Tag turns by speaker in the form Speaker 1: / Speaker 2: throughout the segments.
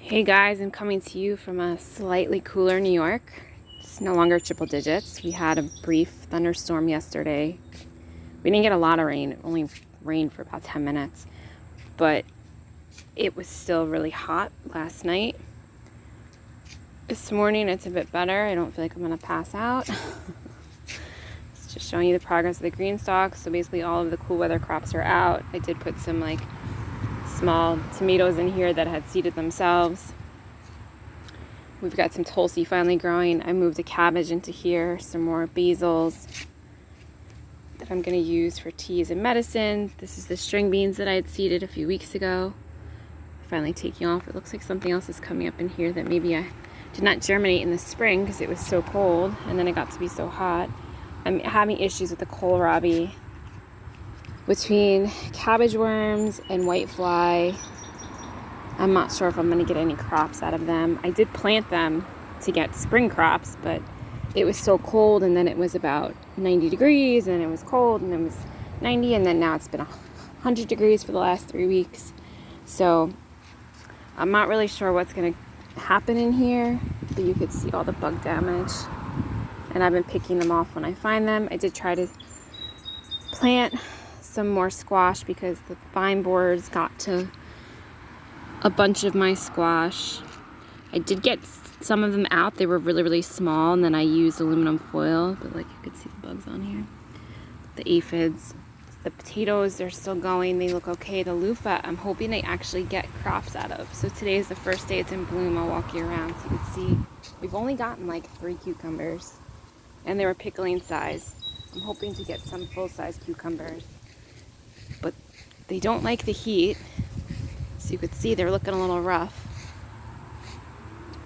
Speaker 1: Hey guys, I'm coming to you from a slightly cooler New York. It's no longer triple digits. We had a brief thunderstorm yesterday. We didn't get a lot of rain. It only rained for about 10 minutes. But it was still really hot last night. This morning it's a bit better. I don't feel like I'm going to pass out. It's just showing you the progress of the green stalks. So basically all of the cool weather crops are out. I did put some small tomatoes in here that had seeded themselves. We've got some Tulsi finally growing. I moved a cabbage into here, some more basils that I'm going to use for teas and medicine. This is the string beans that I had seeded a few weeks ago. Finally taking off. It looks like something else is coming up in here that maybe I did not germinate in the spring because it was so cold and then it got to be so hot. I'm having issues with the kohlrabi. Between cabbage worms and whitefly, I'm not sure if I'm going to get any crops out of them. I did plant them to get spring crops, but it was so cold, and then it was about 90 degrees, and it was cold, and it was 90, and then now it's been 100 degrees for the last 3 weeks. So I'm not really sure what's going to happen in here, but you could see all the bug damage, and I've been picking them off when I find them. I did try to plant some more squash because the vine borers got to a bunch of my squash. I did get some of them out. They were really, really small, and then I used aluminum foil, but like you could see the bugs on here. The aphids. The potatoes, they're still going. They look okay. The loofah, I'm hoping they actually get crops out of. So today is the first day it's in bloom. I'll walk you around so you can see. We've only gotten like 3 cucumbers, and they were pickling size. I'm hoping to get some full-size cucumbers, but they don't like the heat. So you could see they're looking a little rough.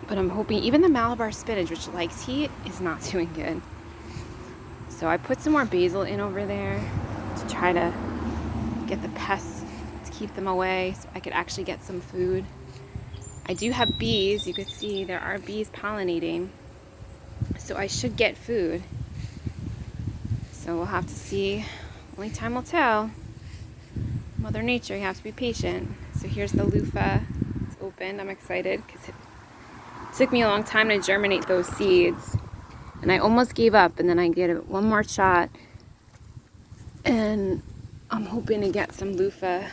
Speaker 1: But I'm hoping, even the Malabar spinach, which likes heat, is not doing good. So I put some more basil in over there to try to get the pests, to keep them away, so I could actually get some food. I do have bees. You could see there are bees pollinating. So I should get food. So we'll have to see. Only time will tell. Mother Nature, you have to be patient. So here's the loofah. It's open. I'm excited because it took me a long time to germinate those seeds. And I almost gave up, and then I get one more shot. And I'm hoping to get some loofah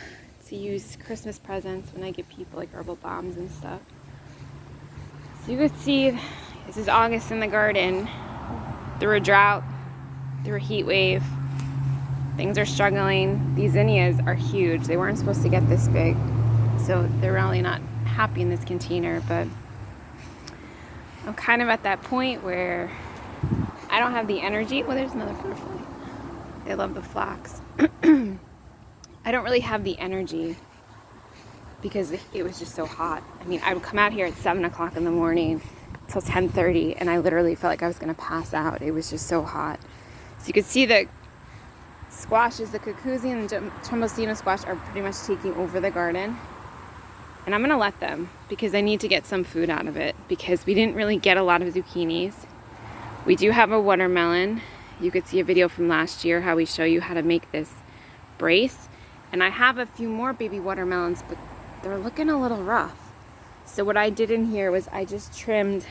Speaker 1: to use Christmas presents when I give people like herbal bombs and stuff. So you could see this is August in the garden. Through a drought, through a heat wave. Things are struggling. These zinnias are huge. They weren't supposed to get this big. So they're really not happy in this container, but I'm kind of at that point where I don't have the energy. Well, there's another butterfly. They love the flax. I don't really have the energy because it was just so hot. I mean, I would come out here at 7 o'clock in the morning till 10:30, and I literally felt like I was going to pass out. It was just so hot. So you could see the squashes, the cucuzzi and the trombosino squash are pretty much taking over the garden. And I'm going to let them because I need to get some food out of it because we didn't really get a lot of zucchinis. We do have a watermelon. You could see a video from last year how we show you how to make this brace. And I have a few more baby watermelons, but they're looking a little rough. So what I did in here was I just trimmed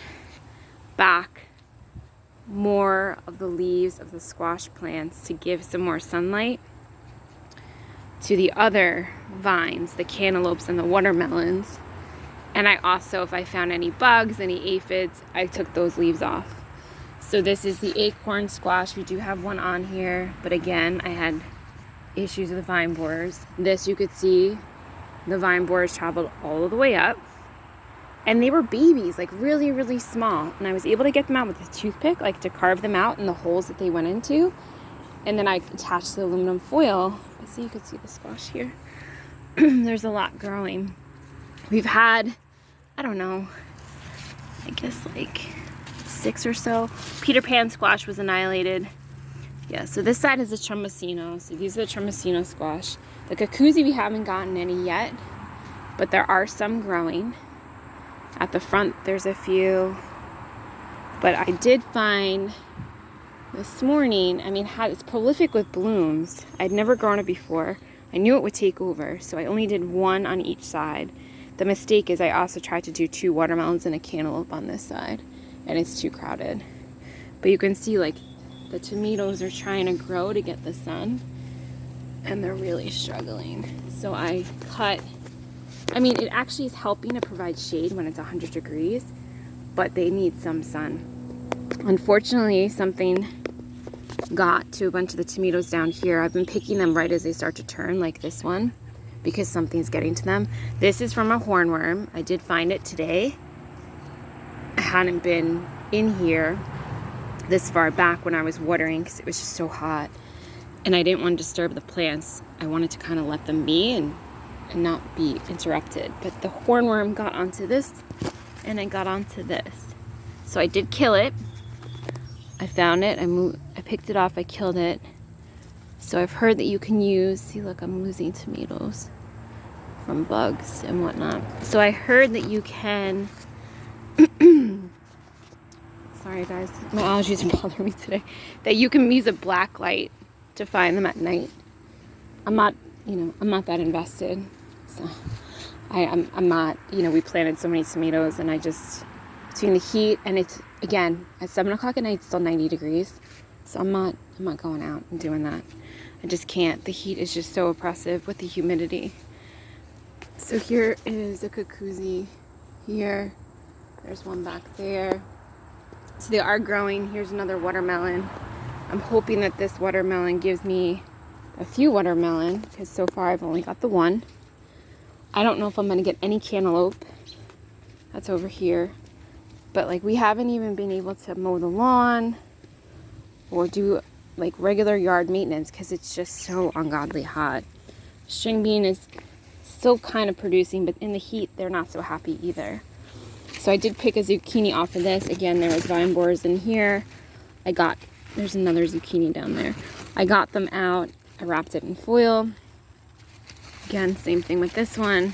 Speaker 1: back more of the leaves of the squash plants to give some more sunlight to the other vines, the cantaloupes and the watermelons. And I also, if I found any bugs, any aphids, I took those leaves off. So this is the acorn squash. We do have one on here, but again, I had issues with the vine borers. This, you could see the vine borers traveled all the way up. And they were babies, like really, really small. And I was able to get them out with a toothpick, like to carve them out in the holes that they went into. And then I attached the aluminum foil. So you could see the squash here. There's a lot growing. We've had, I don't know, I guess like 6 or so. Peter Pan squash was annihilated. Yeah, so this side is the trombosino. So these are the trombosino squash. The cucuzzi, we haven't gotten any yet, but there are some growing. At the front, there's a few. But I did find this morning, I mean, it's prolific with blooms. I'd never grown it before. I knew it would take over, so I only did one on each side. The mistake is I also tried to do 2 watermelons and a cantaloupe on this side, and it's too crowded. But you can see like the tomatoes are trying to grow to get the sun, and they're really struggling. So I cut, I mean, it actually is helping to provide shade when it's 100 degrees, but they need some sun. Unfortunately, something got to a bunch of the tomatoes down here. I've been picking them right as they start to turn, like this one, because something's getting to them. This is from a hornworm. I did find it today. I hadn't been in here this far back when I was watering because it was just so hot, and I didn't want to disturb the plants. I wanted to kind of let them be and not be interrupted. But the hornworm got onto this, and it got onto this. So I did kill it. I found it, I picked it off, I killed it. So I've heard that you can use, see look, I'm losing tomatoes from bugs and whatnot. So I heard that you can, sorry guys, my allergies are bothering me today, that you can use a black light to find them at night. I'm not that invested. So I'm not, we planted so many tomatoes, and I just, between the heat and it's, again, at 7 o'clock at night, it's still 90 degrees. So I'm not going out and doing that. I just can't. The heat is just so oppressive with the humidity. So here is a cucuzzi here. There's one back there. So they are growing. Here's another watermelon. I'm hoping that this watermelon gives me a few watermelon, because so far I've only got the one. I don't know if I'm going to get any cantaloupe. That's over here. But like, we haven't even been able to mow the lawn or do like regular yard maintenance because it's just so ungodly hot. String bean is still kind of producing, but in the heat they're not so happy either. So I did pick a zucchini off of this. Again, there was vine borers in here. There's another zucchini down there. I got them out. I wrapped it in foil. Again, same thing with this one.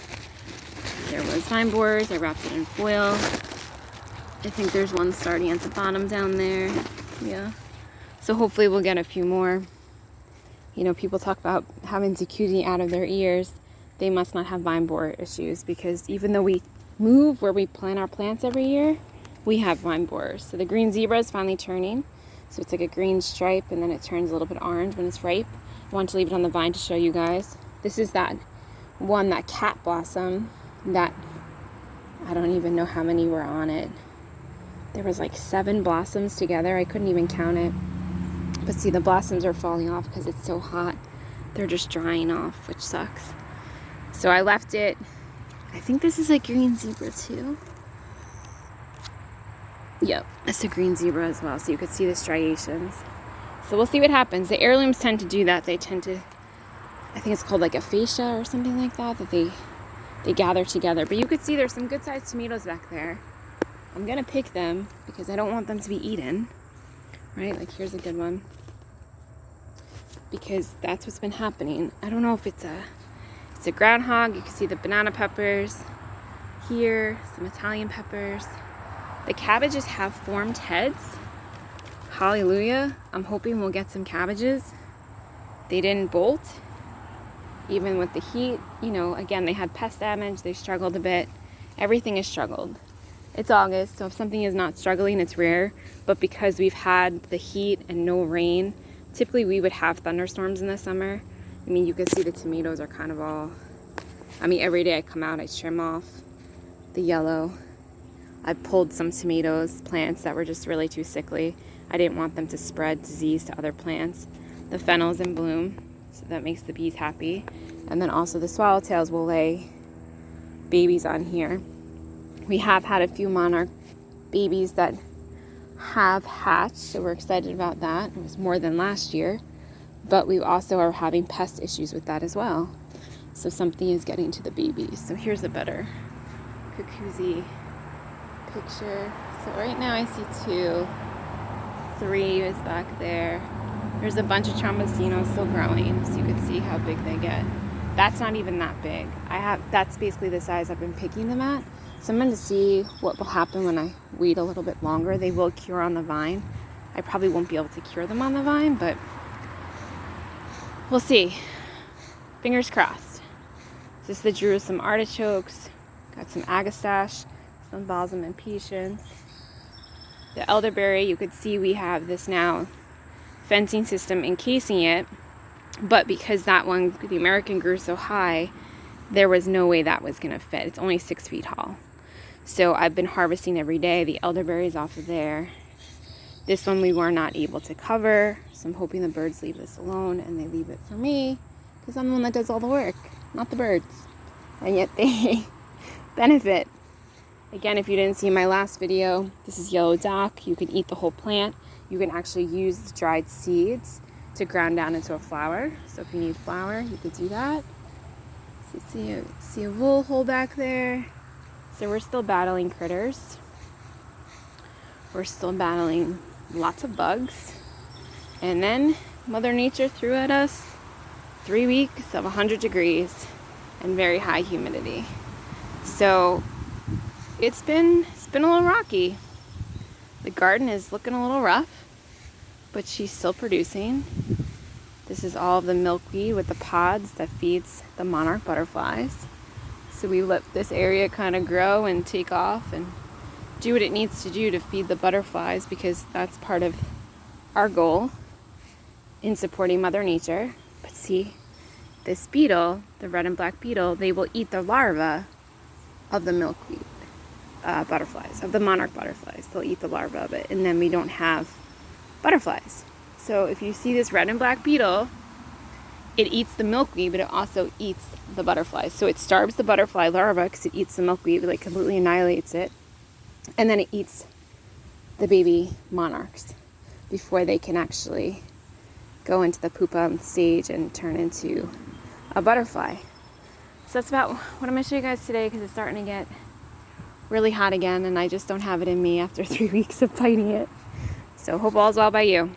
Speaker 1: There was vine borers. I wrapped it in foil. I think there's one starting at the bottom down there. Yeah. So hopefully we'll get a few more. People talk about having zucchini out of their ears. They must not have vine borer issues, because even though we move where we plant our plants every year, we have vine borers. So the green zebra is finally turning. So it's like a green stripe, and then it turns a little bit orange when it's ripe. I want to leave it on the vine to show you guys. This is that one, that cat blossom, that I don't even know how many were on it. There was like 7 blossoms together. I couldn't even count it. But see, the blossoms are falling off because it's so hot. They're just drying off, which sucks. So I left it. I think this is a green zebra too. Yep, it's a green zebra as well. So you could see the striations. So we'll see what happens. The heirlooms tend to do that. They tend to, I think it's called like a fascia or something like that they gather together. But you could see there's some good sized tomatoes back there. I'm gonna pick them because I don't want them to be eaten, right? Like here's a good one, because that's what's been happening. I don't know if it's a groundhog. You can see the banana peppers here, some Italian peppers. The cabbages have formed heads. Hallelujah. I'm hoping we'll get some cabbages. They didn't bolt, even with the heat. Again, they had pest damage. They struggled a bit. Everything has struggled. It's August, so if something is not struggling, it's rare. But because we've had the heat and no rain, typically we would have thunderstorms in the summer. I mean, you can see the tomatoes are kind of all, every day I come out, I trim off the yellow. I pulled some tomatoes, plants that were just really too sickly. I didn't want them to spread disease to other plants. The fennel's in bloom, so that makes the bees happy. And then also the swallowtails will lay babies on here. We have had a few monarch babies that have hatched, so we're excited about that. It was more than last year, but we also are having pest issues with that as well. So something is getting to the babies. So here's a better cucuzzi picture. So right now I see 2. 3 is back there. There's a bunch of Trombosinos still growing, so you can see how big they get. That's not even that big. That's basically the size I've been picking them at. So I'm going to see what will happen when I wait a little bit longer. They will cure on the vine. I probably won't be able to cure them on the vine, but we'll see. Fingers crossed. This is the Jerusalem artichokes. Got some agastache, some balsam and patience. The elderberry, you could see we have this now fencing system encasing it, but because that one, the American, grew so high, there was no way that was going to fit. It's only 6 feet tall. So I've been harvesting every day the elderberries off of there. This one we were not able to cover, so I'm hoping the birds leave this alone and they leave it for me, because I'm the one that does all the work, not the birds. And yet they benefit. Again, if you didn't see my last video, this is yellow dock. You can eat the whole plant. You can actually use the dried seeds to ground down into a flour. So if you need flour, you could do that. So you see a wool hole back there. So we're still battling critters. We're still battling lots of bugs. And then Mother Nature threw at us 3 weeks of 100 degrees and very high humidity. So it's been a little rocky. The garden is looking a little rough, but she's still producing. This is all of the milkweed with the pods that feeds the monarch butterflies. So we let this area kind of grow and take off and do what it needs to do to feed the butterflies, because that's part of our goal in supporting Mother Nature. But see, this beetle, the red and black beetle, they will eat the larvae of the milkweed butterflies, of the monarch butterflies. They'll eat the larvae of it, and then we don't have butterflies. So if you see this red and black beetle, it eats the milkweed, but it also eats the butterflies. So it starves the butterfly larva because it eats the milkweed, like completely annihilates it, and then it eats the baby monarchs before they can actually go into the pupa stage and turn into a butterfly. So that's about what I'm going to show you guys today, because it's starting to get really hot again and I just don't have it in me after 3 weeks of fighting it. So hope all's well by you.